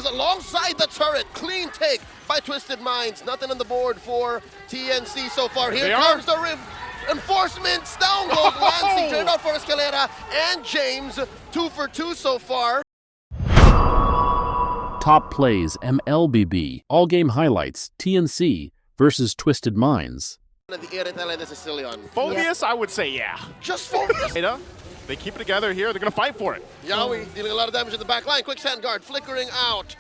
does alongside the turret. Clean take by Twisted Minds. Nothing on the board for TNC so far. Here comes the reinforcements. Down goes Lancey. Turned out for Escalera and James. 2 for 2 so far. Top plays MLBB. All game highlights TNC versus Twisted Minds. Phobius, I would say yeah. Just Phobius. They keep it together here. They're going to fight for it. Yawi dealing a lot of damage in the back line. Quicksand guard flickering out.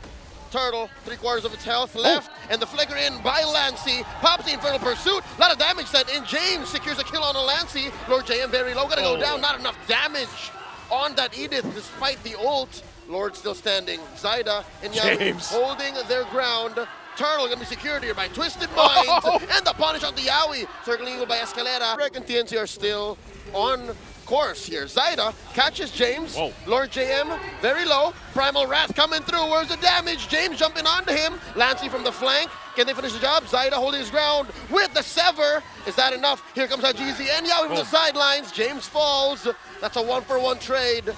Turtle, 3/4 of its health left. And the flicker in by Lancey. Pops the Infernal Pursuit. A lot of damage sent in. James secures a kill on a Lancey. Lord JM very low. Gonna go down. Not enough damage on that Edith despite the ult. Lord still standing. Zyda and Yawi holding their ground. Turtle gonna be secured here by Twisted Minds. And the punish on the Yawi. Circling Eagle by Escalera. Rek and TNC are still on course here. Zyda catches James. Lord JM very low. Primal Wrath coming through. Where's the damage? James jumping onto him. Lancey from the flank. Can they finish the job? Zyda holding his ground with the sever. Is that enough? Here comes Hajizi and Yawi from the sidelines. James falls. That's a 1-for-1 trade.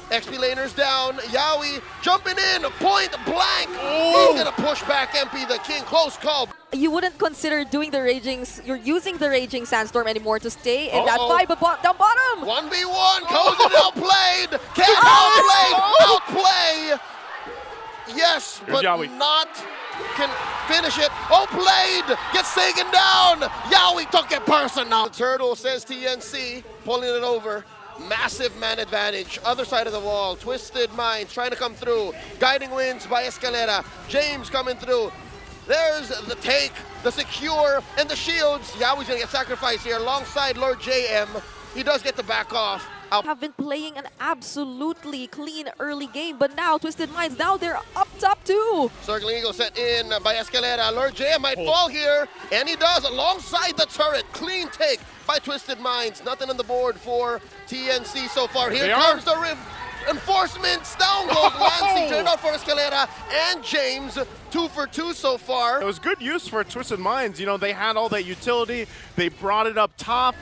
XP laners down. Yawi jumping in. Point blank. He's gonna push back MP the King. Close call. You wouldn't consider doing the you're using the Raging Sandstorm anymore to stay in that fight, but down bottom! 1v1, Cozen outplayed! Can't outplay! Yes, but not can finish it. Outplayed! Gets taken down! Yawi took it personal! The Turtle says TNC, pulling it over. Massive man advantage. Other side of the wall. Twisted Minds trying to come through. Guiding wins by Escalera. James coming through. There's the take, the secure, and the shields. Yawi's gonna get sacrificed here alongside Lord JM. He does get to back off. Have been playing an absolutely clean early game, but now Twisted Minds, now they're up top too. Circling Eagle set in by Escalera. Lord JM might fall here, and he does alongside the turret. Clean take by Twisted Minds. Nothing on the board for TNC so far. Here comes the reinforcements. Down goes Lancey. Turned out for Escalera and James. 2 for 2 so far. It was good use for Twisted Minds. You know, they had all that utility. They brought it up top.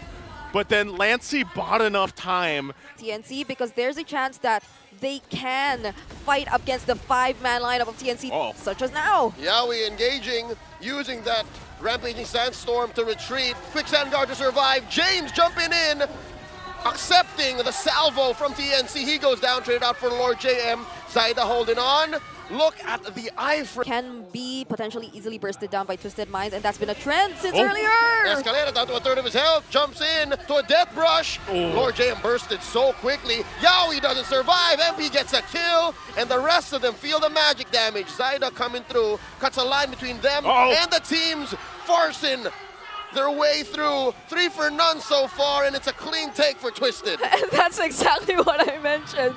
But then Lancey bought enough time. TNC, because there's a chance that they can fight against the 5-man lineup of TNC, such as now. Yawi engaging, using that Rampaging Sandstorm to retreat. Quicksand guard to survive. James jumping in, accepting the salvo from TNC. He goes down, traded out for Lord JM. Zyda holding on. Look at the eye frame. Can be potentially easily bursted down by Twisted Minds, and that's been a trend since earlier. Escalera down to 1/3 of his health, jumps in to a death brush. Lord JM bursted so quickly. Yawi doesn't survive. MP gets a kill, and the rest of them feel the magic damage. Zyda coming through, cuts a line between them and the teams, forcing their way through. 3 for none so far, and it's a clean take for Twisted. And that's exactly what I mentioned.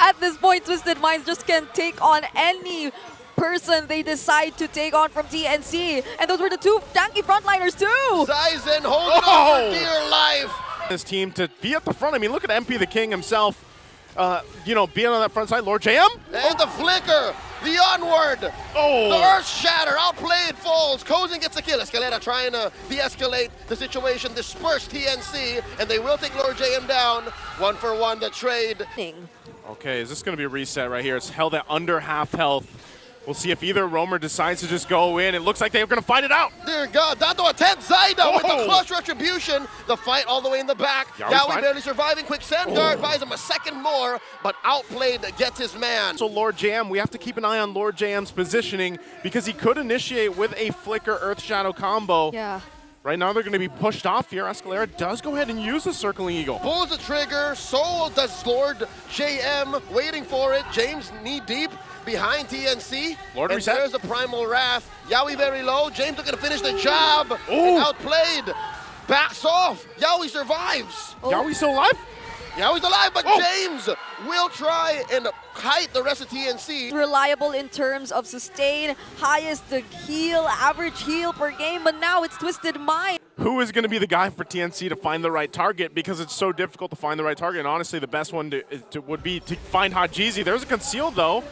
At this point, Twisted Minds just can take on any person they decide to take on from TNC. And those were the 2 tanky frontliners too! Zaizen holding on for dear life. His team to be at the front. I mean, look at MP the King himself, you know, being on that front side. Lord JM? And the flicker, the onward, the earth shatter, outplayed falls. Cozen gets a kill. Escalera trying to de-escalate the situation, disperse TNC, and they will take Lord JM down. 1-for-1 the trade. Okay, is this going to be a reset right here? It's held at under half health. We'll see if either roamer decides to just go in. It looks like they're going to fight it out. Dear God, down to a 10th. Zyda with the clutch retribution. The fight all the way in the back. Yawi barely surviving. Quicksand guard buys him a second more, but outplayed gets his man. So Lord JM, we have to keep an eye on Lord JM's positioning because he could initiate with a Flicker Earth Shadow combo. Yeah. Right now they're going to be pushed off here. Escalera does go ahead and use the Circling Eagle. Pulls the trigger, so does Lord JM, waiting for it. James knee deep behind TNC. Lord and reset. There's the Primal Wrath. Yawi very low. James looking to finish the job. And outplayed. Backs off. Yawi survives. Yawi still alive? Yawi's alive, but James will try and kite the rest of TNC. Reliable in terms of sustain, highest the heal, average heal per game, but now it's Twisted Mind. Who is going to be the guy for TNC to find the right target, because it's so difficult to find the right target, and honestly the best one would be to find Hajizi. There's a conceal though.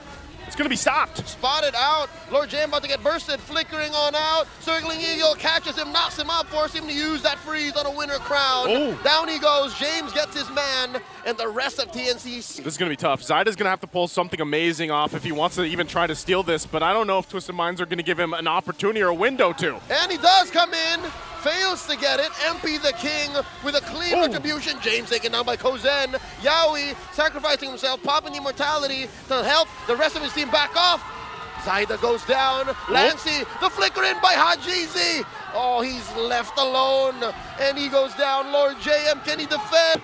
It's going to be stopped. Spotted out. Lord Jam about to get bursted. Flickering on out. Circling Eagle catches him, knocks him out, forcing him to use that freeze on a winner crown. Oh. Down he goes. James gets his man, and the rest of TNC. This is going to be tough. Zyda's going to have to pull something amazing off if he wants to even try to steal this, but I don't know if Twisted Minds are going to give him an opportunity or a window to. And he does come in. Fails to get it. MP the King with a clean retribution. James taken down by Kozen. Yaoi sacrificing himself, popping the immortality to help the rest of his team back off. Zyda goes down. Lancy, the flicker in by Hajizi. Oh, he's left alone. And he goes down. Lord JM, can he defend?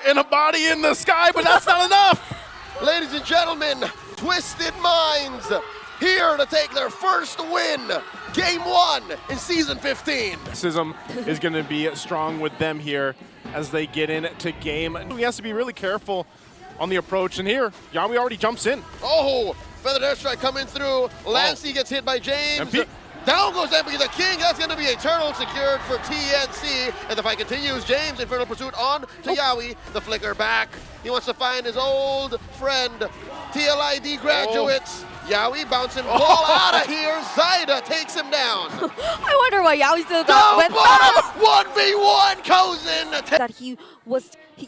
And a body in the sky, but that's not enough. Ladies and gentlemen, Twisted Minds here to take their first win. Game 1 in Season 15. Sism is going to be strong with them here as they get into game. He has to be really careful on the approach, and here, Yaoi already jumps in. Oh, feathered airstrike coming through. Lancey gets hit by James. Down goes MP the King. That's going to be a turtle secured for TNC. And the fight continues. James, Infernal Pursuit on to Yaoi. The flicker back. He wants to find his old friend, TLID graduates. Yaoi bouncing ball out of here. Zyda takes him down. I wonder why Yaoi still went bottom. 1v1 Kozen. that he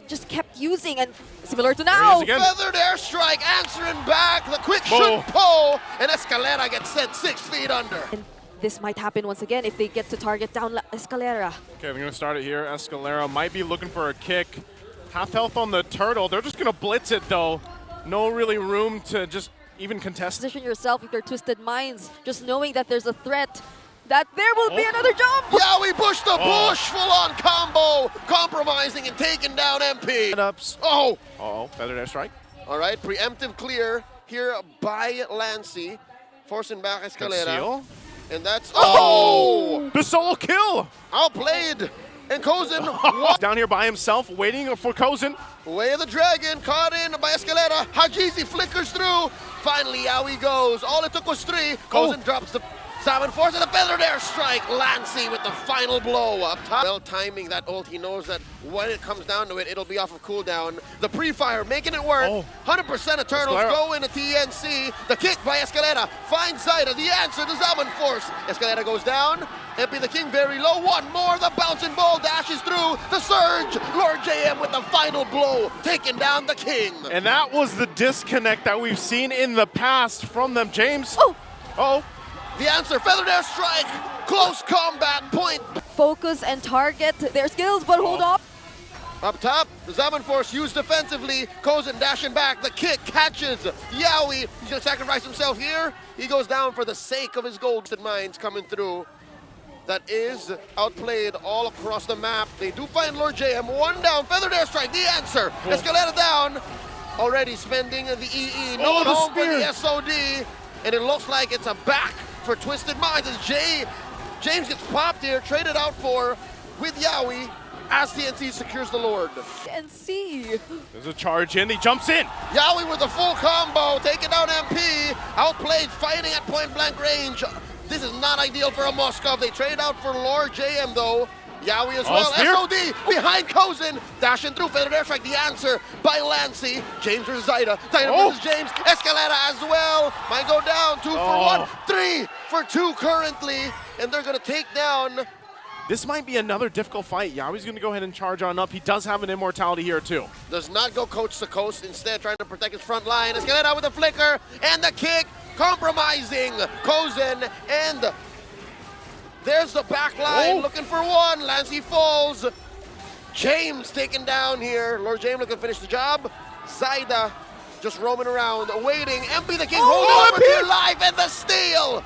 just kept using, and similar to now. Feathered airstrike answering back. The quick shoot pull. And Escalera gets sent 6 feet under. And this might happen once again if they get to target down Escalera. Okay, they're going to start it here. Escalera might be looking for a kick. Half health on the turtle. They're just going to blitz it, though. No really room to just even contest. Position yourself with your Twisted Minds, just knowing that there's a threat, that there will be another jump. Yaoi push the push, full-on combo, compromising and taking down MP. Feathered airstrike. All right, preemptive clear here by Lancey, forcing back Escalera. And that's, the solo kill! Outplayed. And Kozen down here by himself, waiting for Kozen. Way of the Dragon, caught in by Escalera. Hajizi flickers through. Finally, Yaoi goes. All it took was 3. Kozen drops the Salmon Force and a feathered airstrike. Lancey with the final blow up top. Well, timing that ult. He knows that when it comes down to it, it'll be off of cooldown. The pre-fire making it work. 100% of turtles go into TNC. The kick by Escalera finds Zyda. The answer to Salmon Force. Escalera goes down. MP the King very low. One more. The bouncing ball dashes through. The surge. Lord JM with the final blow, taking down the King. And that was the disconnect that we've seen in the past from them. James. The answer, feathered airstrike. Close combat point. Focus and target their skills, but hold up. Up top, the Zaman Force used defensively. Kozen dashing back. The kick catches Yaoi. He's going to sacrifice himself here. He goes down for the sake of his Golden Minds coming through. That is outplayed all across the map. They do find Lord JM. One down, feathered airstrike, the answer. Escalera down. Already spending the EE. No home for the SOD. And it looks like it's a back for Twisted Minds as James gets popped here, traded out for with Yaoi as TNC secures the Lord. TNC. There's a charge in, he jumps in. Yaoi with the full combo, taking down MP. Outplayed, fighting at point blank range. This is not ideal for a Moskov. They trade out for Lord JM though. Yaoi as well. SOD behind Kozen. Dashing through. Feathered airstrike. The answer by Lancey. James versus Zyda. Zyda versus James. Escalera as well. Might go down. 2 for 1. 3 for 2 currently. And they're going to take down. This might be another difficult fight. Yaoi's going to go ahead and charge on up. He does have an immortality here too. Does not go coast to coast. Instead trying to protect his front line. Escalera with a flicker. And the kick. Compromising Kozen. And there's the back line, looking for one. Lancey falls. James taken down here. Lord James looking to finish the job. Zyda just roaming around, waiting. MP the King holding on for dear life, and the steal.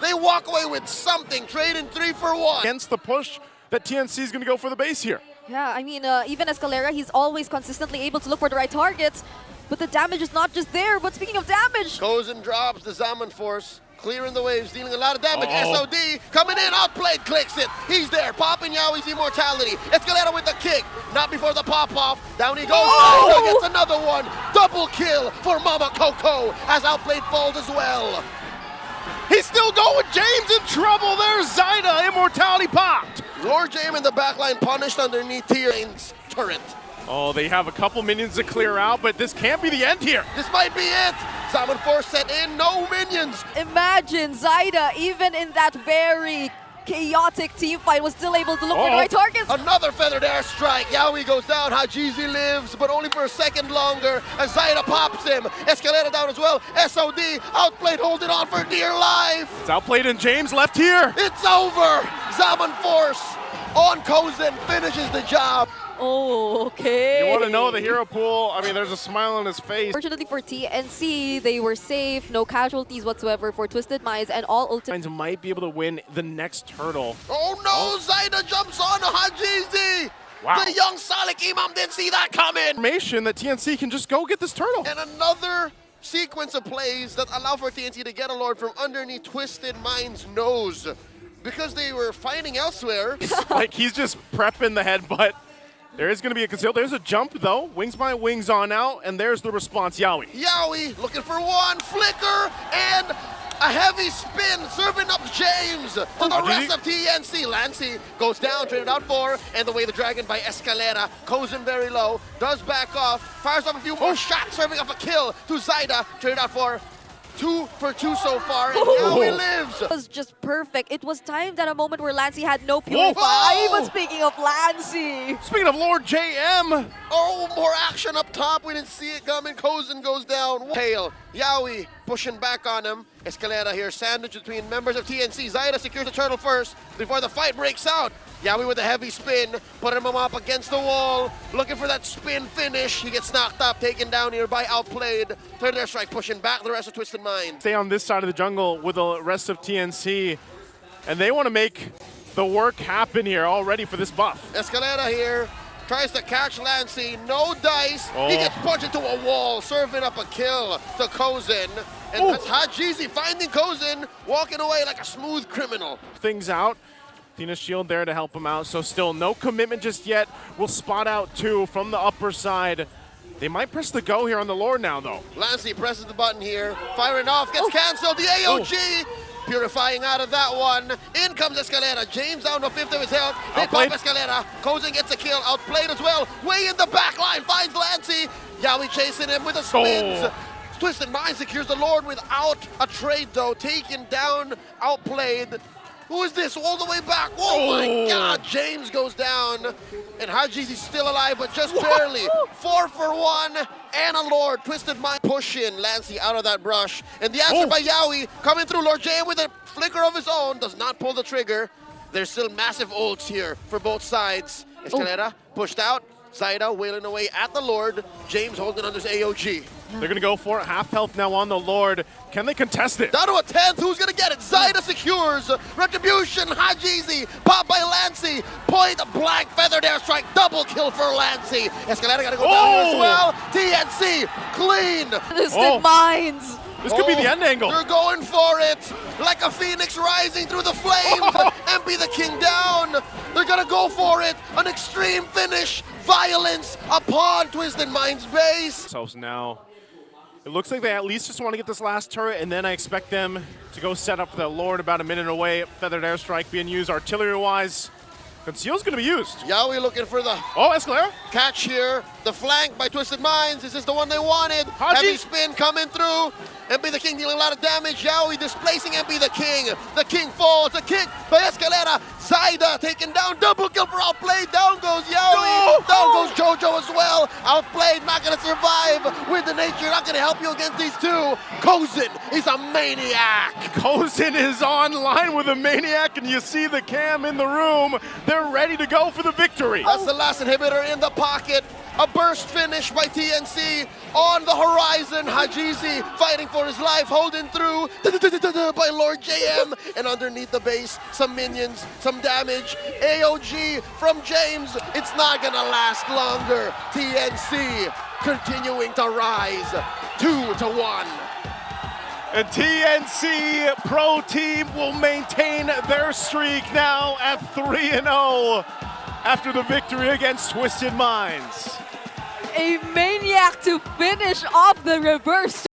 They walk away with something, trading 3 for 1. Against the push that TNC is going to go for the base here. Yeah, I mean, even Escalera, he's always consistently able to look for the right targets, but the damage is not just there. But speaking of damage, goes and drops the Zaman Force. Clearing the waves, dealing a lot of damage. SOD coming in, outplayed, clicks it. He's there, popping Yaoi's immortality. Escalera with the kick, not before the pop-off. Down he goes, gets another one. Double kill for Mama Coco, as outplayed falls as well. He's still going, James in trouble. There's Zyda, immortality popped. Lord James in the backline punished underneath Tyrion's turret. Oh, they have a couple minions to clear out, but this can't be the end here. This might be it. Zaman Force set in, no minions. Imagine Zaida, even in that very chaotic team fight, was still able to look for the right targets. Another feathered airstrike. Yaoi goes down. Hajizi lives, but only for a second longer as Zaida pops him. Escalera down as well. SOD outplayed, holding on for dear life. It's outplayed, and James left here. It's over. Zaman Force on Kozen finishes the job. Oh, okay. You want to know the hero pool? I mean, there's a smile on his face. Fortunately for TNC, they were safe, no casualties whatsoever for Twisted Minds, and all ultimate Might be able to win the next turtle. Oh no, Zaida jumps on Hajizi. Wow. The young Salik Imam didn't see that coming. Information that TNC can just go get this turtle. And another sequence of plays that allow for TNC to get a Lord from underneath Twisted Mind's nose. Because they were fighting elsewhere. Like, he's just prepping the headbutt. There is going to be a conceal. There's a jump, though. Wings by wings on out, and there's the response, Yaoi. Yaoi looking for one, flicker, and a heavy spin, serving up James to the rest of TNC. Lancy goes down, traded out 4, and the way the dragon by Escalera. Kozen very low, does back off, fires off a few more shots, serving up a kill to Zaida, traded out 4. 2 for 2 so far, and Yaoi lives. It was just perfect. It was timed at a moment where Lancy had no purify. But speaking of Lancy, Speaking of Lord JM. Oh, more action up top. We didn't see it coming. Kozen goes down. Tail. Yaoi pushing back on him. Escalera here, sandwiched between members of TNC. Zaida secures the turtle first before the fight breaks out. Yaoi with a heavy spin, putting him up against the wall, looking for that spin finish. He gets knocked up, taken down here by outplayed. Third airstrike pushing back the rest of Twisted Mind. Stay on this side of the jungle with the rest of TNC, and they want to make the work happen here already for this buff. Escalera here tries to catch Lancy, no dice. He gets punched into a wall, serving up a kill to Kozen. And that's Hajizi finding Kozen, walking away like a smooth criminal. Things out. Athena's shield there to help him out, so still no commitment just yet. We'll spot out 2 from the upper side. They might press the go here on the Lord now, though. Lancy presses the button here, firing off, gets canceled. The AOG purifying out of that one. In comes Escalera. James down to 5th of his health. They pop Escalera. Kozen gets a kill, outplayed as well. Way in the back line, finds Lancy. Yaoi chasing him with the spins. Twisted Mind secures the Lord without a trade, though. Taken down, outplayed. Who is this? All the way back. Oh my God. James goes down. And Hajizi's still alive, but just barely. 4 for 1. And a Lord. Twisted Mind pushing Lancy out of that brush. And the answer by Yaoi coming through. Lord JM with a flicker of his own. Does not pull the trigger. There's still massive ults here for both sides. Escalera pushed out. Zaida wailing away at the Lord. James holding on this AOG. They're going to go for it. Half health now on the Lord. Can they contest it? Down to a 10th. Who's going to get it? Zaida secures. Retribution. Hajizi. Pop by Lancy. Point blank feathered airstrike. Double kill for Lancy. Escalera got to go down here as well. TNC. Clean. Twisted Minds. This could be the end angle. They're going for it. Like a phoenix rising through the flames. MP the King down. They're going to go for it. An extreme finish. Violence upon Twisted Mind's base. So now, it looks like they at least just want to get this last turret, and then I expect them to go set up for the Lord about a minute away. Feathered airstrike being used artillery-wise. Conceal's going to be used. Yaoi looking for the Escalera. catch here. The flank by Twisted Minds. Is this the one they wanted? Heavy spin coming through. MP the King dealing a lot of damage. Yaoi displacing MP the King. The King falls. The kick by Escalera. Zaida taken down. Double kill for outplayed. Down goes Yaoi. Down goes Jojo as well. Outplayed. Not going to survive. With the nature. Not going to help you against these two. Kozen is a maniac. Kozen is online with a maniac, and you see the cam in the room. They're ready to go for the victory. That's the last inhibitor in the pocket. A burst finish by TNC on the horizon. Hajizi fighting for his life, holding through by Lord JM. And underneath the base, some minions, some damage. AOG from James. It's not gonna last longer. TNC continuing to rise 2-1. And TNC Pro Team will maintain their streak now at 3-0 after the victory against Twisted Minds. A maniac to finish off the reverse.